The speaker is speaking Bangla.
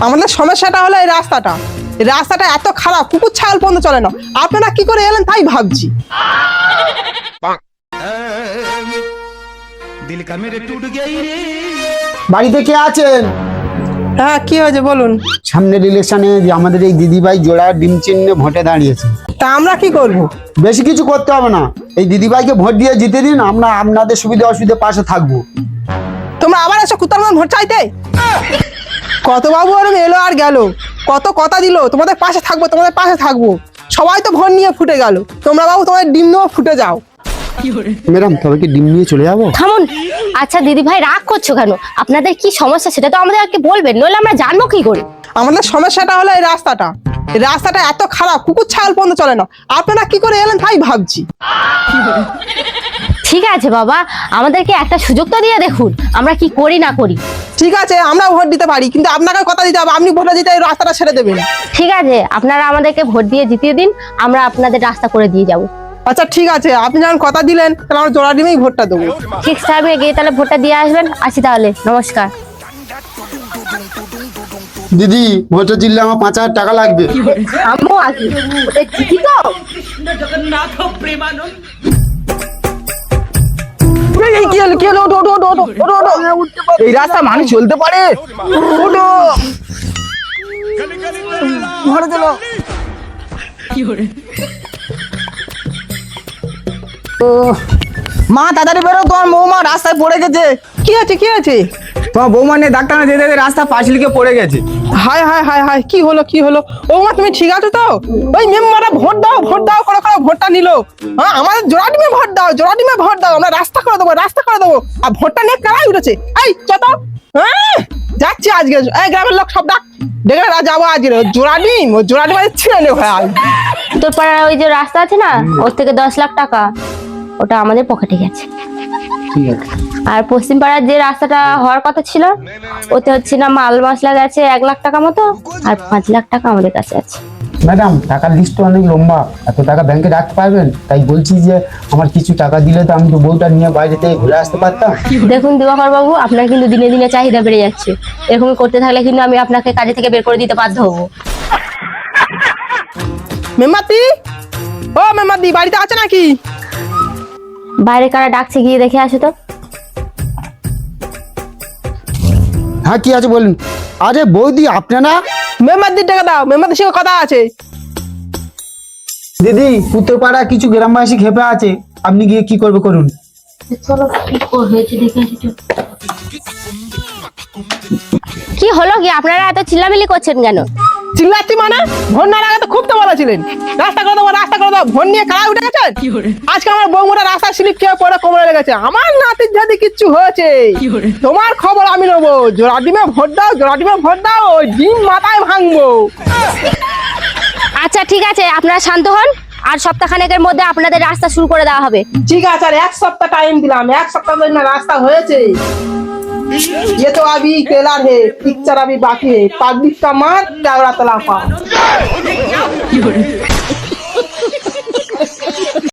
আমাদের সমস্যাটা হলো এই রাস্তাটা। এই রাস্তাটা এত খারাপ, কুকুর ছাগল পর্যন্ত চলে না। আপনারা কি করে এলেন তাই ভাবছি। বাড়িতে কে আছেন? হ্যাঁ, কি হয়েছে বলুন। সামনের ইলেকশনে আমাদের এই দিদিভাই জোড়া ডিম চিহ্নে ভোটে দাঁড়িয়েছে। তা আমরা কি করব? বেশি কিছু করতে হবে না, এই দিদিভাইকে ভোট দিয়ে জিতে দিন, আমরা আপনাদের সুবিধা অসুবিধা পাশে থাকবো। তোমরা আবার এসে কুত্তার মতন ভোট চাইতে? কত বাবু আর এলো আর গেল, কত কথা দিল তোমাদের পাশে থাকবো, তোমাদের পাশে থাকবো। সবাই তো ভোট নিয়ে ফুটে গেল, তোমরা বাবু তোমাদের ডিম নিয়েও ফুটে যাও। ম্যাডাম তবে কি ডিম নিয়ে চলে যাবো? থামুন। আচ্ছা দিদি ভাই, রাগ করছো কেন? আপনাদের কি সমস্যা সেটা তো আমাদেরকে বলবেন, নইলে আমরা জানবো কি করে। আমাদের সমস্যাটা হলো এই রাস্তাটা। এই রাস্তাটা এত খারাপ, কুকুর ছাগল পর্যন্ত চলে না। আপনারা কি করে এলেন তাই ভাবছি। ঠিক আছে বাবা, আমাদেরকে একটা সুযোগ তো দিয়ে দেখুন, আমরা কি করি না করি। ঠিক আছে, আমরা ভোট দিতে পারি, কিন্তু আপনাকে কথা দিতে হবে, আপনি ভোটে দিতে এই রাস্তাটা ছেড়ে দেবেন। ঠিক আছে, আপনারা আমাদেরকে ভোট দিয়ে জিতিয়ে দিন, আমরা আপনাদের রাস্তা করে দিয়ে যাব। আচ্ছা ঠিক আছে, আপনি যখন কথা দিলেন তাহলে আমরা জোড়া ডিমেই ভোটটা দেবো। ঠিক টাইমে গিয়ে তাহলে ভোটটা দিয়ে আসবেন। আসি তাহলে, নমস্কার। দিদি ভোটে জিতলে আমার 5,000 টাকা লাগবে। আম্মু আসি, জিতি তো। কি হলো কি হলো? ওঠো, ওঠো, ওঠো, ওঠো, ওঠো। এই রাস্তা মানুষ চলতে পারে? ওঠো, ঘরে চলো। মা তাড়াতাড়ি বেরো, তোমার বৌমা রাস্তায় পড়ে গেছে। কি আছে কি আছে? তোমার বৌমা নিয়ে ডাক্তার যেতে যেতে রাস্তা পাঁচিলকে পড়ে গেছে। হায় হায় হায় হায়, কি হলো কি হলো? ও মা তুমি ঠিক আছো তো? ওই মেম্বাররা ভোট দাও ভোট দাও করে করে ভোটটা নিল। হ্যাঁ, আমাদের জোড়া ডিমে ভোট দাও, জোড়া ডিমে ভোট দাও, আমরা রাস্তা করে দেবো, রাস্তা করে দেবো। আর ভোটটা নিয়ে কারাই উঠেছে। এই চত, হ্যাঁ যাচ্ছি আজকে। এই গ্রামের লোক সব ডাক, দেখে যাবো আজকে। জোড়া ডিম, ও জোড়া ডিম ছিঁড়ে নেবো। তোর পাড়ার ওই যে রাস্তা আছে না, ওর থেকে 10 লাখ টাকা ওটা আমাদের পকেটে গেছে। ঠিক আছে। আর পশ্চিম পাড়ার যে রাস্তাটা হওয়ার কথা ছিল, ওতে হচ্ছে না মাল মশলা গেছে 1 লাখ টাকা মতো, আর 5 লাখ টাকা আমাদের কাছে আছে। ম্যাডাম টাকার লিস্ট অনেক লম্বা, এত টাকা ব্যাংকে রাখতে পারবেন? তাই বলছি যে আমার কিছু টাকা দিলে তো আমি তো বউটা নিয়ে বাইরে থেকে ঘুরে আসতে পারতাম। দেখুন দিবাকর বাবু, আপনার কিন্তু দিনে দিনে চাহিদা বেড়ে যাচ্ছে। এরকম করতে থাকলে কিন্তু আমি আপনাকে কাজে থেকে বের করে দিতে বাধ্য হবো। মেম্বাতি, ও মেম্বাতি বাড়িতে আছে নাকি? বাইরে কারা ডাকছে, গিয়ে দেখে আসো তো। হ্যাঁ কি আছে বলুন। আরে বৌদি আপনারা? মেম্বাতির টাকা দাও, মেম্বাতির সঙ্গে কথা আছে। দিদি উত্তরপাড়া কিছু গ্রামবাসী খেপে আছে, আপনি গিয়ে কি করবে করুন। চলো হয়েছে দেখে আসি। কি হলো কি, আপনারা এত চিল্লামিল্লি করছেন কেন? চিল্লাচ্ছি মানে? ভোট না আগে তো খুব তো বলেছিলেন রাস্তা করে দেবো, রাস্তা করে দেবো। ভোট নিয়ে কারা উঠে গেছেন। আজকে আমার বৌমুটা রাস্তা স্লিপ খেয়ে পড়ে কোমরে লেগেছে। আমার নাতির যদি কিচ্ছু হয়েছে তোমার খবর আমি নেবো। জোড়া ডিমে ভোট দাও, জোড়া ডিমে ভোট দাও, ওই ডিম মাথায় ভাঙবো। আচ্ছা ঠিক আছে, আপনারা শান্ত হন, আর সপ্তাহখানেকের মধ্যে আপনাদের রাস্তা শুরু করে দেওয়া হবে। ঠিক আছে, আর 1 সপ্তাহ টাইম দিলাম। 1 সপ্তাহ ধরে রাস্তা হয়েছে। ये तो अभी ट्रेलर है, पिक्चर अभी बाकी है। पब्लिक का मार, कैमरा तला पा।